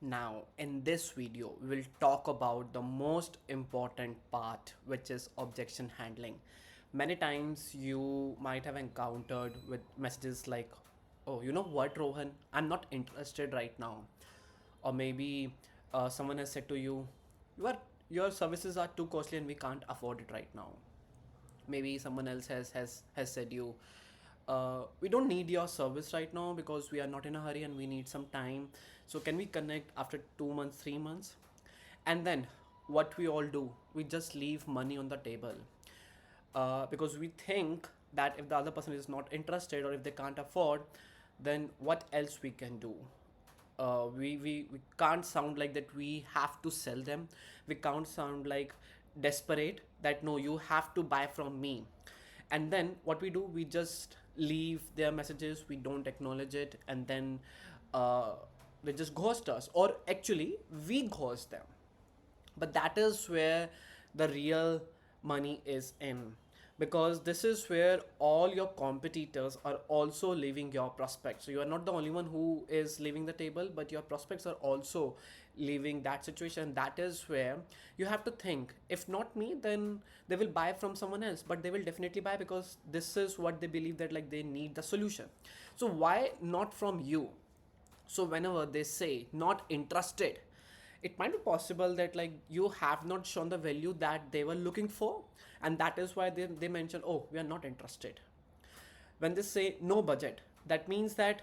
Now, in this video, we'll talk about the most important part, which is objection handling. Many times you might have encountered with messages like, "Oh, you know what, Rohan? I'm not interested right now." Or maybe someone has said to you, "Your your services are too costly and we can't afford it right now." Maybe someone else has said you, we don't need your service right now because we are not in a hurry and we need some time, so can we connect after 2 months, 3 months? And then what we all do, we just leave money on the table, because we think that if the other person is not interested or if they can't afford, then what else we can do? We can't sound like that we have to sell them. We can't sound like desperate that no, you have to buy from me. And then what we do, we just leave their messages, we don't acknowledge it, and then uh, they just ghost us, or actually we ghost them. But that is where the real money is in, because this is where all your competitors are also leaving your prospects. So you are not the only one who is leaving the table, but your prospects are also leaving that situation. That is where you have to think, if not me, then they will buy from someone else, but they will definitely buy because this is what they believe, that like they need the solution. So why not from you? So whenever they say not interested, it might be possible that like you have not shown the value that they were looking for, and that is why they mention, oh, we are not interested. When they say no budget, that means that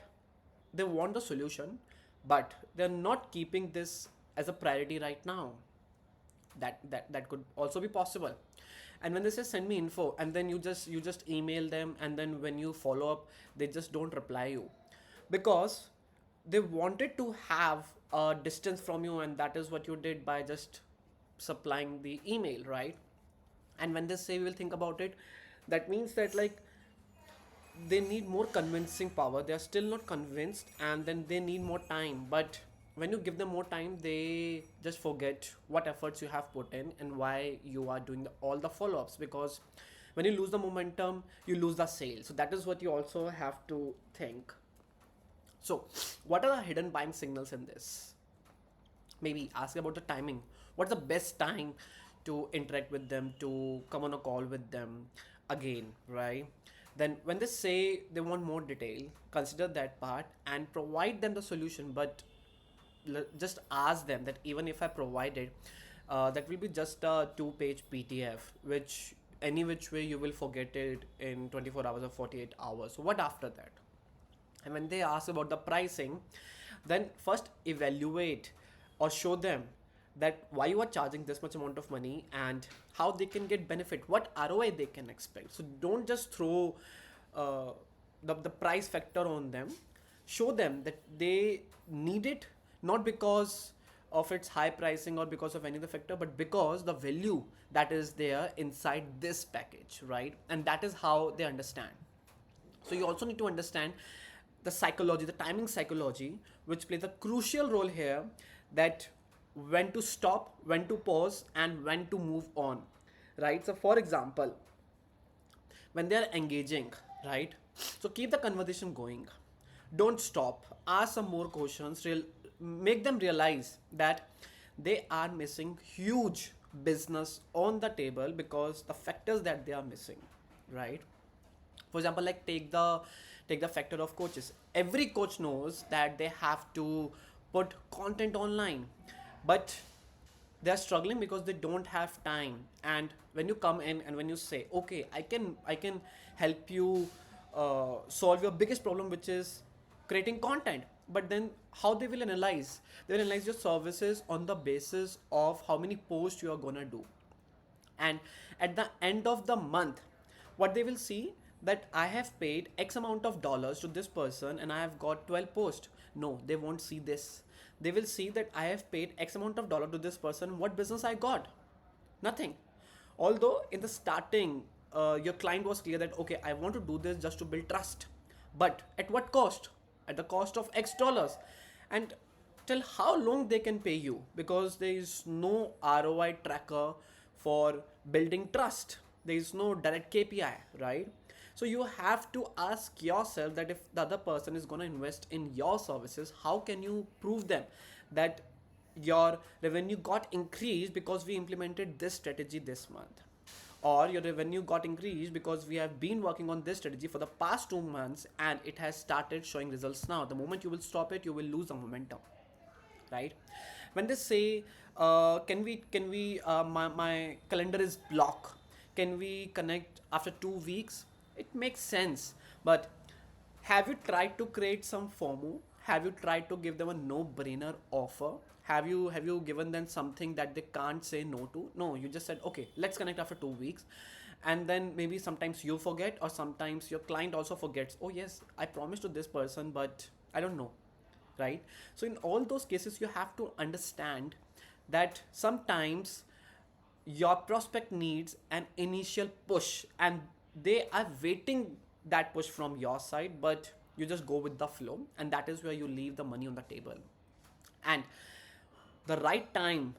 they want the solution, but they're not keeping this as a priority right now. That could also be possible. And when they say send me info, and then you just email them, and then when you follow up, they just don't reply you, because they wanted to have a distance from you, and that is what you did by just supplying the email, right? And when they say we will think about it, that means that like they need more convincing power. They are still not convinced, and then they need more time. But when you give them more time, they just forget what efforts you have put in and why you are doing all the follow-ups, because when you lose the momentum, you lose the sale. So that is what you also have to think. So what are the hidden buying signals in this? Maybe ask about the timing. What's the best time to interact with them, to come on a call with them again, right? Then when they say they want more detail, consider that part and provide them the solution. But just ask them that even if I provide it, that will be just a two-page PDF, which any which way you will forget it in 24 hours or 48 hours. So what after that? And when they ask about the pricing, then first evaluate or show them that why you are charging this much amount of money and how they can get benefit, what ROI they can expect. So don't just throw uh, the price factor on them. Show them that they need it, not because of its high pricing or because of any other factor, but because the value that is there inside this package, right? And that is how they understand. So you also need to understand the psychology, the timing psychology, which plays a crucial role here, that when to stop, when to pause, and when to move on, right? So for example, when they are engaging, right? So keep the conversation going. Don't stop. Ask some more questions. Make them realize that they are missing huge business on the table because the factors that they are missing, right? For example, like take the factor of coaches. Every coach knows that they have to put content online, but they are struggling because they don't have time. And when you come in and when you say, okay, I can help you solve your biggest problem, which is creating content, but then how they will analyze your services on the basis of how many posts you are gonna do. And at the end of the month, what they will see, that I have paid X amount of dollars to this person and I have got 12 posts. No, they won't see this. They will see that I have paid X amount of dollar to this person. What business I got? Nothing. Although in the starting, your client was clear that okay, I want to do this just to build trust, but at what cost? At the cost of X dollars. And till how long they can pay you, because there is no ROI tracker for building trust. There is no direct KPI, right? So you have to ask yourself that if the other person is going to invest in your services, how can you prove them that your revenue got increased because we implemented this strategy this month, or your revenue got increased because we have been working on this strategy for the past 2 months and it has started showing results now. The moment you will stop it, you will lose the momentum, right? When they say, my calendar is block, can we connect after 2 weeks? It makes sense, but have you tried to create some FOMO? Have you tried to give them a no-brainer offer? Have you given them something that they can't say no to? No, you just said, okay, let's connect after 2 weeks, and then maybe sometimes you forget, or sometimes your client also forgets. Oh yes, I promised to this person, but I don't know, right? So in all those cases, you have to understand that sometimes your prospect needs an initial push, and they are waiting that push from your side, but you just go with the flow, and that is where you leave the money on the table. And the right time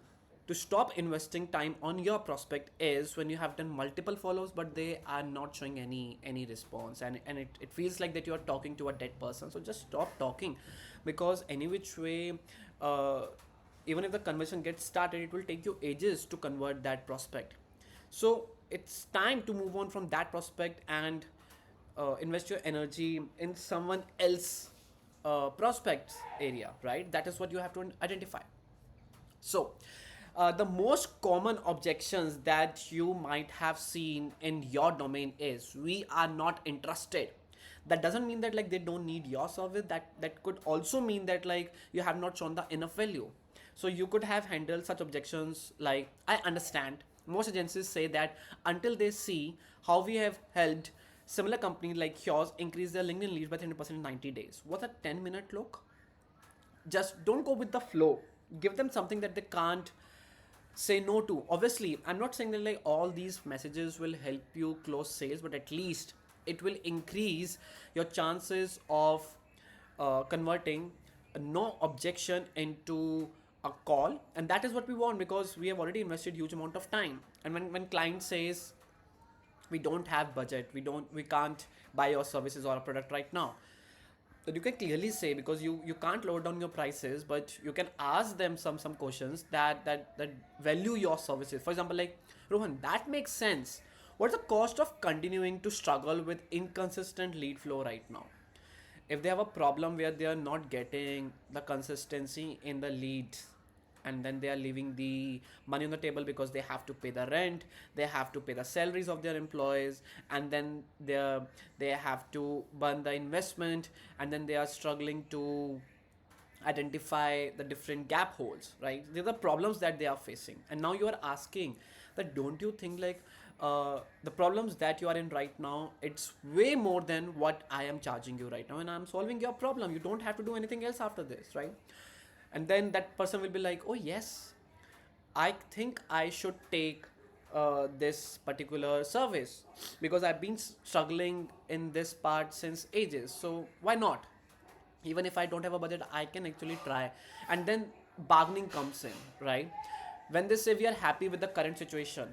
to stop investing time on your prospect is when you have done multiple follows but they are not showing any response, and it feels like that you are talking to a dead person. So just stop talking, because any which way, uh, even if the conversion gets started, it will take you ages to convert that prospect. So it's time to move on from that prospect and invest your energy in someone else prospects area, right? That is what you have to identify. So, the most common objections that you might have seen in your domain is, we are not interested. That doesn't mean that like they don't need your service. That could also mean that like you have not shown the enough value. So you could have handled such objections like, I understand. Most agencies say that until they see how we have helped similar companies like yours increase their LinkedIn leads by 30% in 90 days. What's a 10-minute look? Just don't go with the flow. Give them something that they can't say no to. Obviously, I'm not saying that like all these messages will help you close sales, but at least it will increase your chances of converting a no objection into a call. And that is what we want, because we have already invested huge amount of time. And when client says, we don't have budget, we can't buy your services or a product right now, so you can clearly say, because you can't lower down your prices, but you can ask them some questions that value your services. For example, like, Rohan, that makes sense. What's the cost of continuing to struggle with inconsistent lead flow right now? If they have a problem where they are not getting the consistency in the leads, and then they are leaving the money on the table because they have to pay the rent, they have to pay the salaries of their employees, and then they have to burn the investment, and then they are struggling to identify the different gap holes, right? These are the problems that they are facing, and now you are asking that, don't you think like, the problems that you are in right now, it's way more than what I am charging you right now, and I'm solving your problem. You don't have to do anything else after this, right? And then that person will be like, oh yes, I think I should take this particular service, because I've been struggling in this part since ages. So why not? Even if I don't have a budget, I can actually try. And then bargaining comes in, right? When they say we are happy with the current situation,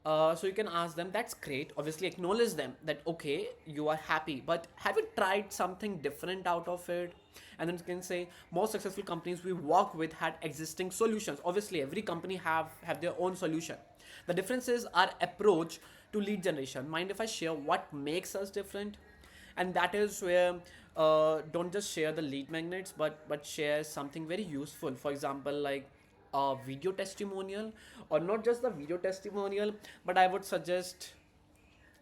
so you can ask them, that's great. Obviously, acknowledge them that, okay, you are happy, but have you tried something different out of it? And then you can say, most successful companies we work with had existing solutions. Obviously, every company have their own solution. The difference is our approach to lead generation. Mind if I share what makes us different? And that is where, don't just share the lead magnets, but share something very useful. For example, like a video testimonial, or not just the video testimonial, but I would suggest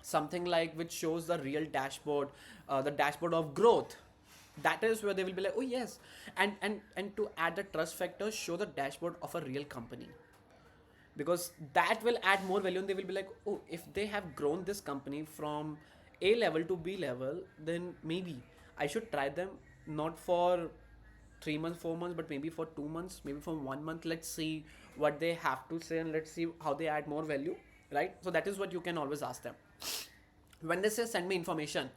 something like which shows the real dashboard, the dashboard of growth. That is where they will be like, oh yes. And to add the trust factor, show the dashboard of a real company, because that will add more value, and they will be like, oh, if they have grown this company from A level to B level, then maybe I should try them, not for 3 months, 4 months, but maybe for 2 months, maybe for 1 month. Let's see what they have to say, and let's see how they add more value, right? So that is what you can always ask them. When they say, send me information,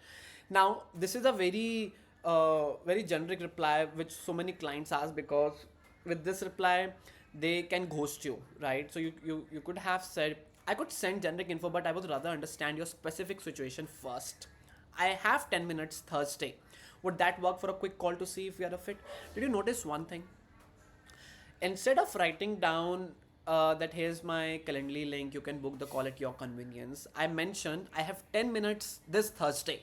now this is a very generic reply which so many clients ask, because with this reply they can ghost you, right? So you could have said, I could send generic info, but I would rather understand your specific situation first. I have 10 minutes Thursday. Would that work for a quick call to see if we are a fit? Did you notice one thing? instead of writing down that here's my Calendly link, you can book the call at your convenience, I mentioned I have 10 minutes this Thursday.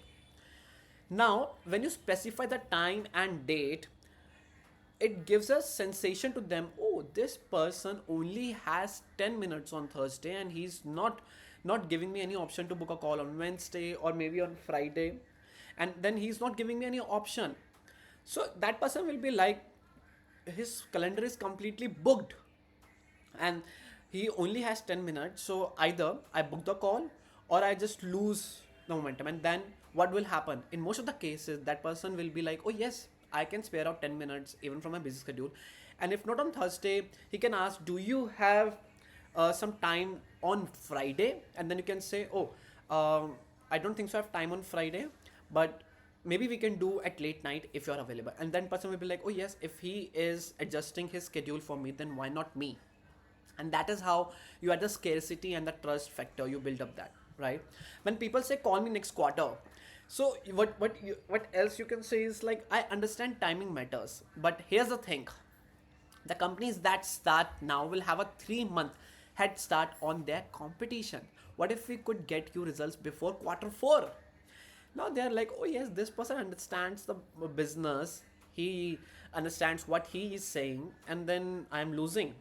Now, when you specify the time and date, it gives a sensation to them. Oh, this person only has 10 minutes on Thursday, and he's not giving me any option to book a call on Wednesday or maybe on Friday, and then he's not giving me any option. So that person will be like, his calendar is completely booked, and he only has 10 minutes. So either I book the call or I just lose the momentum. And then what will happen in most of the cases, that person will be like, oh yes, I can spare out 10 minutes even from my busy schedule. And if not on Thursday, he can ask, do you have some time on Friday? And then you can say, oh, I don't think so I have time on Friday, but maybe we can do at late night if you're available. And then person will be like, oh yes, if he is adjusting his schedule for me, then why not me? And that is how you add the scarcity and the trust factor, you build up that, right? When people say call me next quarter, so what else you can say is like, I understand timing matters, but here's the thing, the companies that start now will have a 3 month head start on their competition. What if we could get you results before quarter 4? Now they're like, oh yes, this person understands the business, he understands what he is saying, and then I'm losing.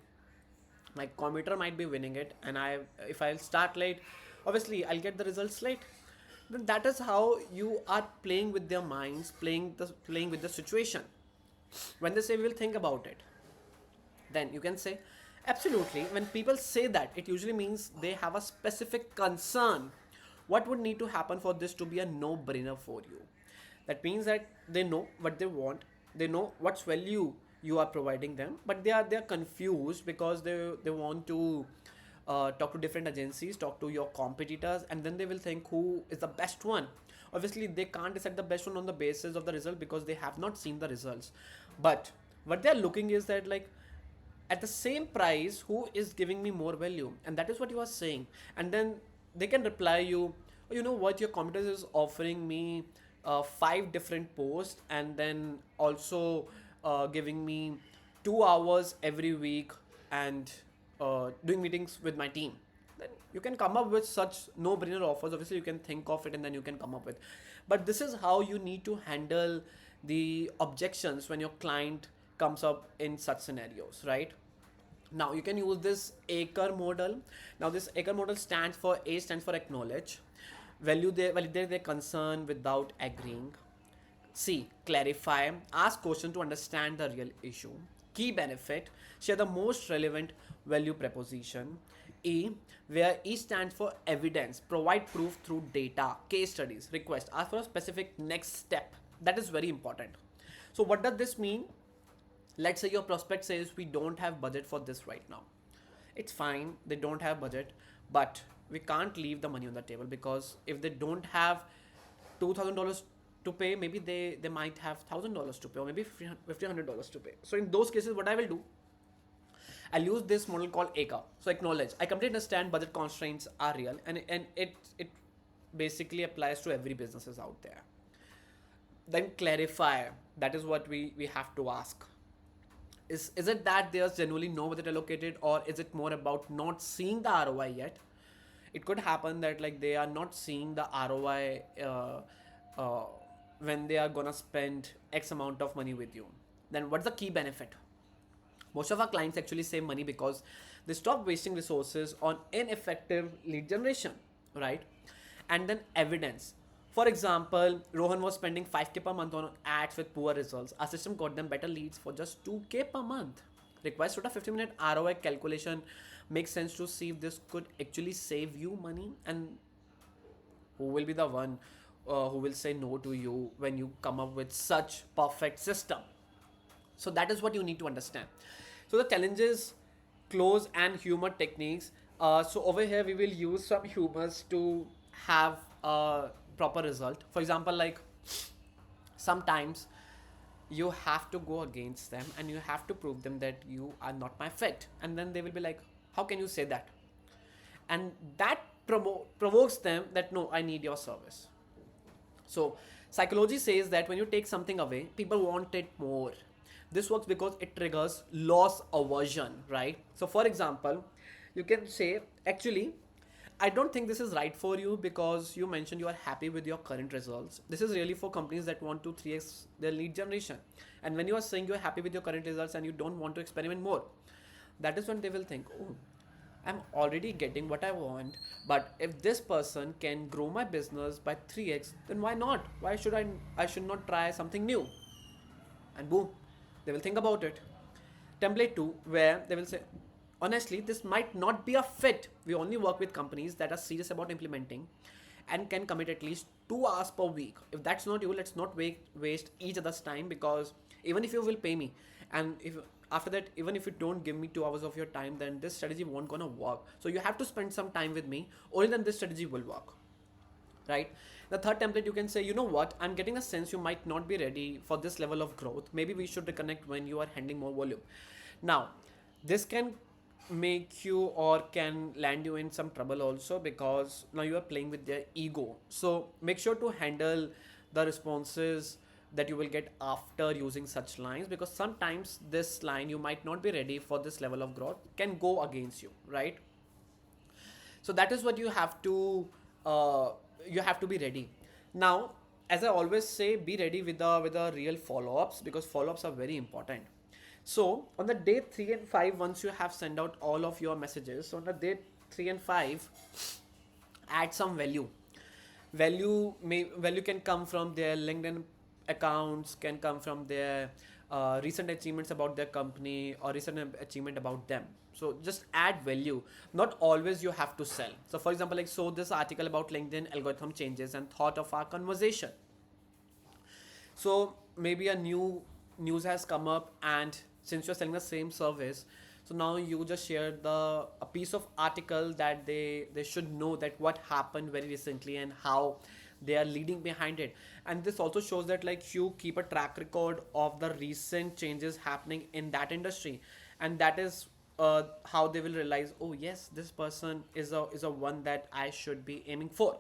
My commuter might be winning it, and I, if I'll start late, obviously I'll get the results late. Then that is how you are playing with their minds, playing with the situation. When they say we'll think about it, then you can say, absolutely. When people say that, it usually means they have a specific concern. What would need to happen for this to be a no brainer for you? That means that they know what they want, they know what's value you are providing them, but they are confused because they want to talk to different agencies, talk to your competitors, and then they will think who is the best one. Obviously they can't decide the best one on the basis of the result because they have not seen the results, but what they are looking is that, like, at the same price, who is giving me more value? And that is what you are saying. And then they can reply you, oh, you know what, your competitor is offering me 5 different posts, and then also giving me 2 hours every week, and doing meetings with my team. Then you can come up with such no-brainer offers. Obviously you can think of it and then you can come up with, but this is how you need to handle the objections when your client comes up in such scenarios, right? Now you can use this acre model. Now this acre model stands for, A stands for acknowledge, validate their concern without agreeing. C, clarify, ask questions to understand the real issue. Key benefit, share the most relevant value proposition. E, where E stands for evidence, provide proof through data, case studies. Request, ask for a specific next step. That is very important. So what does this mean? Let's say your prospect says we don't have budget for this right now. It's fine, they don't have budget, but we can't leave the money on the table, because if they don't have $2,000 to pay, maybe they might have $1,000 to pay, or maybe $1,500 to pay. So in those cases, what I will do, I'll use this model called ACA. So acknowledge, I completely understand budget constraints are real, and it basically applies to every businesses out there. Then clarify, that is what we have to ask. Is it that there's generally no budget allocated, or is it more about not seeing the ROI yet? It could happen that, like, they are not seeing the ROI when they are gonna spend X amount of money with you. Then what's the key benefit? Most of our clients actually save money because they stop wasting resources on ineffective lead generation, right? And then evidence. For example, Rohan was spending 5K per month on ads with poor results. Our system got them better leads for just 2K per month. Requires sort of 15-minute ROI calculation. Makes sense to see if this could actually save you money. And who will be the one who will say no to you when you come up with such perfect system? So that is what you need to understand. So the challenges, close and humor techniques. So over here we will use some humors to have a proper result. For example, like, sometimes you have to go against them and you have to prove them that you are not my fit, and then they will be like, how can you say that? And that provokes them that, no, I need your service. So psychology says that when you take something away, people want it more. This works because it triggers loss aversion, right? So for example, you can say, actually, I don't think this is right for you because you mentioned you are happy with your current results. This is really for companies that want to 3x their lead generation. And when you are saying you're happy with your current results and you don't want to experiment more, that is when they will think, oh, I'm already getting what I want, but if this person can grow my business by 3x, then why not? Why should I should not try something new? And boom, they will think about it. Template 2, where they will say, honestly, this might not be a fit. We only work with companies that are serious about implementing and can commit at least 2 hours per week. If that's not you, let's not waste each other's time, because even if you will pay me, and if after that, even if you don't give me 2 hours of your time, then this strategy won't gonna work. So you have to spend some time with me, only then this strategy will work, right? The third template, you can say, you know what, I'm getting a sense you might not be ready for this level of growth. Maybe we should reconnect when you are handling more volume. Now, this can make you or can land you in some trouble also, because now you are playing with their ego. So make sure to handle the responses that you will get after using such lines, because sometimes this line, you might not be ready for this level of growth, can go against you, right? So that is what uh, you have to be ready. Now, as I always say, be ready with the real follow-ups, because follow-ups are very important. So on the day 3 and 5, once you have sent out all of your messages, so on the day 3 and 5, add some value. Value can come from their LinkedIn accounts, can come from their recent achievements about their company, or recent achievement about them. So just add value. Not always you have to sell. So for example, like, so this article about LinkedIn algorithm changes and thought of our conversation. So maybe a new news has come up, and since you're selling the same service, so now you just share a piece of article that they should know that what happened very recently and how they are leading behind it. And this also shows that, like, you keep a track record of the recent changes happening in that industry, and that is how they will realize, oh yes, this person is a one that I should be aiming for.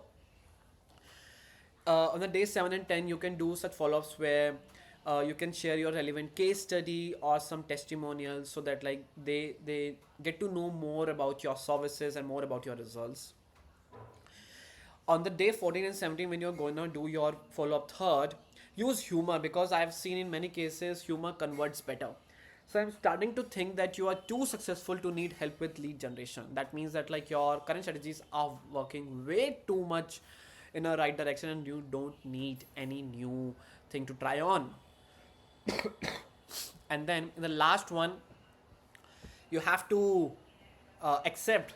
On the day 7 and 10, you can do such follow-ups where you can share your relevant case study or some testimonials, so that, like, they get to know more about your services and more about your results. On the day 14 and 17, when you're going to do your follow-up third, use humor, because I've seen in many cases humor converts better. So I'm starting to think that you are too successful to need help with lead generation. That means that, like, your current strategies are working way too much in a right direction, and you don't need any new thing to try on. And then in the last one, you have to accept,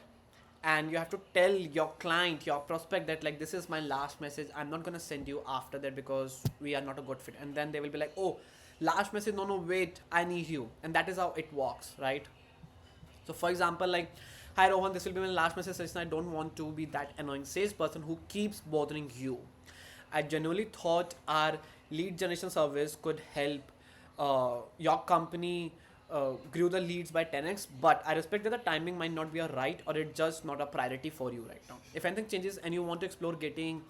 and you have to tell your client, your prospect, that, like, this is my last message, I'm not going to send you after that because we are not a good fit. And then they will be like, oh, last message, no, no, wait, I need you. And that is how it works, right? So for example, like, hi Rohan, this will be my last message session. I don't want to be that annoying salesperson who keeps bothering you. I genuinely thought our lead generation service could help your company grew the leads by 10x, but I respect that the timing might not be a right, or it's just not a priority for you right now. If anything changes and you want to explore getting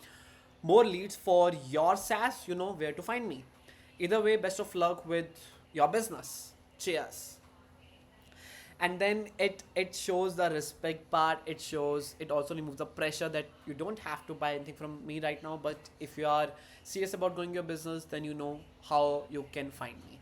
more leads for your SaaS, you know where to find me. Either way, best of luck with your business. Cheers. And then it shows the respect part. It also removes the pressure that you don't have to buy anything from me right now, but if you are serious about growing your business, then you know how you can find me,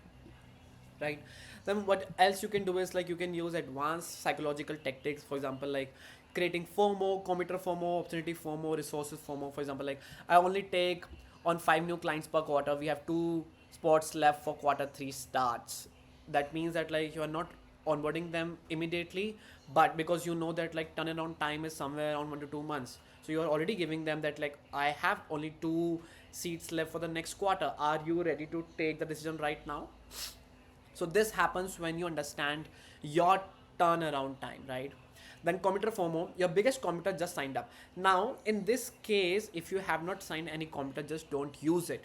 right? Then what else you can do is, like, you can use advanced psychological tactics, for example, like creating FOMO, committer FOMO, opportunity FOMO, resources FOMO. For example, like, I only take on 5 new clients per quarter, we have 2 spots left for quarter 3 starts. That means that, like, you are not onboarding them immediately, but because you know that, like, turnaround time is somewhere around 1 to 2 months, so you are already giving them that, like, I have only 2 seats left for the next quarter, are you ready to take the decision right now? So this happens when you understand your turnaround time, right? Then committer FOMO, your biggest committer just signed up. Now, in this case, if you have not signed any committer, just don't use it,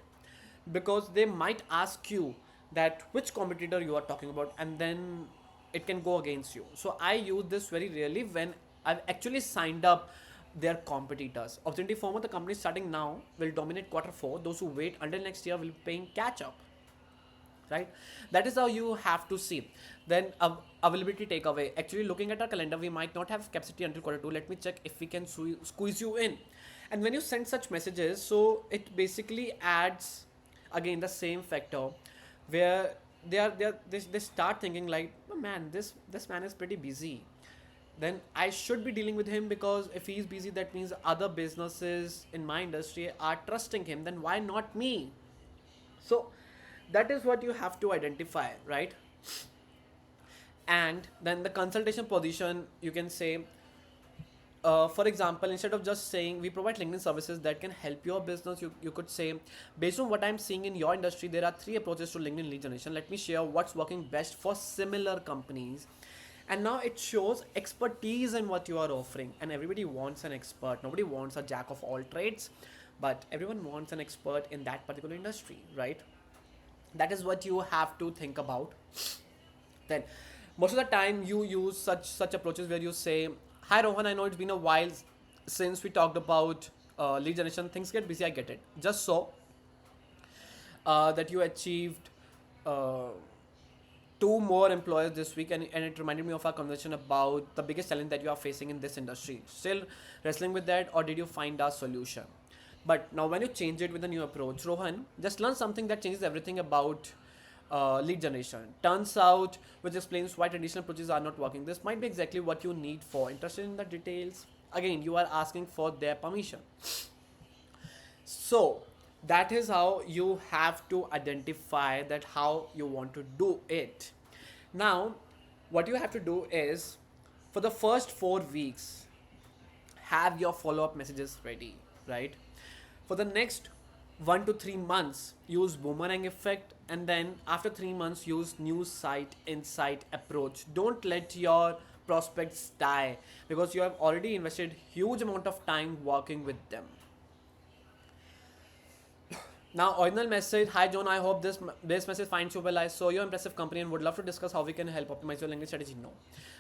because they might ask you that which competitor you are talking about, and then it can go against you. So I use this very rarely when I've actually signed up their competitors. Opportunity FOMO, the company starting now will dominate quarter 4. Those who wait until next year will be paying catch up. right? That is how you have to see. Then availability takeaway. Actually, looking at our calendar, we might not have capacity until quarter two. Let me check if we can squeeze you in. And when you send such messages, so it basically adds again the same factor where they start thinking like, oh man, this man is pretty busy, then I should be dealing with him, because if he's busy, that means other businesses in my industry are trusting him, then why not me? So that is what you have to identify, right? And then the consultation position, you can say, for example, instead of just saying we provide LinkedIn services that can help your business, you could say, based on what I'm seeing in your industry, there are three approaches to LinkedIn lead generation. Let me share what's working best for similar companies. And now it shows expertise in what you are offering. And everybody wants an expert. Nobody wants a jack of all trades, but everyone wants an expert in that particular industry, right? That is what you have to think about. Then most of the time you use such approaches where you say, hi Rohan, I know it's been a while since we talked about lead generation. Things get busy, I get it. Just so that you achieved uh, two more employers this week, and it reminded me of our conversation about the biggest challenge that you are facing in this industry. Still wrestling with that, or did you find a solution? But now when you change it with a new approach, Rohan, just learn something that changes everything about lead generation. Turns out, which explains why traditional approaches are not working. This might be exactly what you need for. Interested in the details? Again, you are asking for their permission. So that is how you have to identify that how you want to do it. Now, what you have to do is, for the first 4 weeks, have your follow-up messages ready, right? For the next 1 to 3 months, use boomerang effect, and then after 3 months, use new site insight approach. Don't let your prospects die, because you have already invested huge amount of time working with them. Now, original message. Hi John, I hope this message finds you well. I saw your impressive company and would love to discuss how we can help optimize your LinkedIn strategy. No,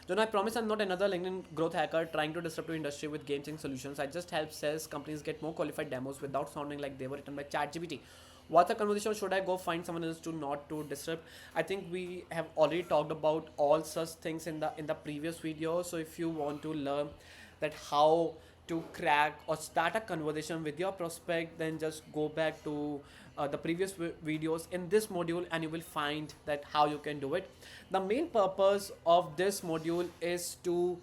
John, I promise I'm not another LinkedIn growth hacker trying to disrupt your industry with game-changing solutions. I just help sales companies get more qualified demos without sounding like they were written by ChatGPT. What's the conversation? Or should I go find someone else to not to disrupt? I think we have already talked about all such things in the previous video. So if you want to learn that how to crack or start a conversation with your prospect, then just go back to the previous videos in this module, and you will find that how you can do it. The main purpose of this module is to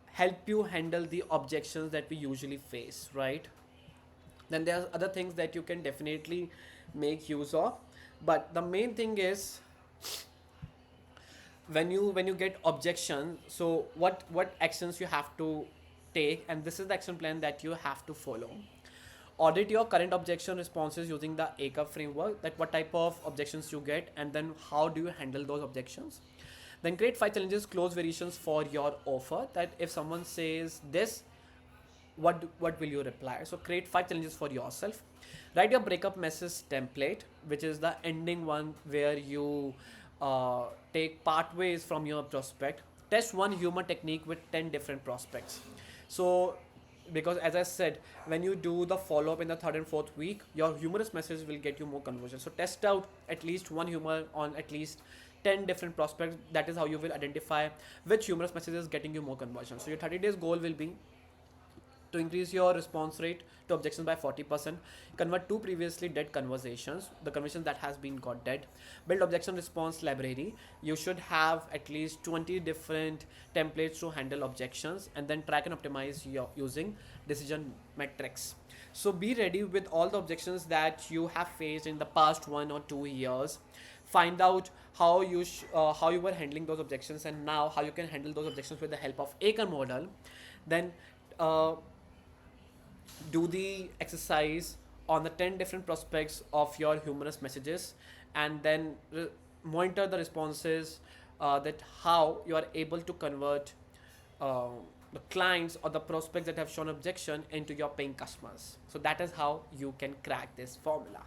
help you handle the objections that we usually face, right? Then there's other things that you can definitely make use of, but the main thing is, when you get objection, so what actions you have to take, and this is the action plan that you have to follow. Audit your current objection responses using the ACA framework, that what type of objections you get, and then how do you handle those objections. Then create 5 challenges, close variations for your offer, that if someone says this, what will you reply. So create 5 challenges for yourself. Write your breakup message template, which is the ending one where you take pathways from your prospect. Test one humor technique with 10 different prospects. So because as I said, when you do the follow-up in the third and fourth week, your humorous message will get you more conversion. So test out at least one humor on at least 10 different prospects. That is how you will identify which humorous message is getting you more conversion. So your 30 days goal will be to increase your response rate to objections by 40%, convert two previously dead conversations, the conversations that has been got dead, build objection response library. You should have at least 20 different templates to handle objections, and then track and optimize your using decision metrics. So be ready with all the objections that you have faced in the past 1 or 2 years. Find out how you were handling those objections, and now how you can handle those objections with the help of ACA model. Then do the exercise on the 10 different prospects of your humorous messages, and then monitor the responses, that how you are able to convert uh, the clients or the prospects that have shown objection into your paying customers. So that is how you can crack this formula.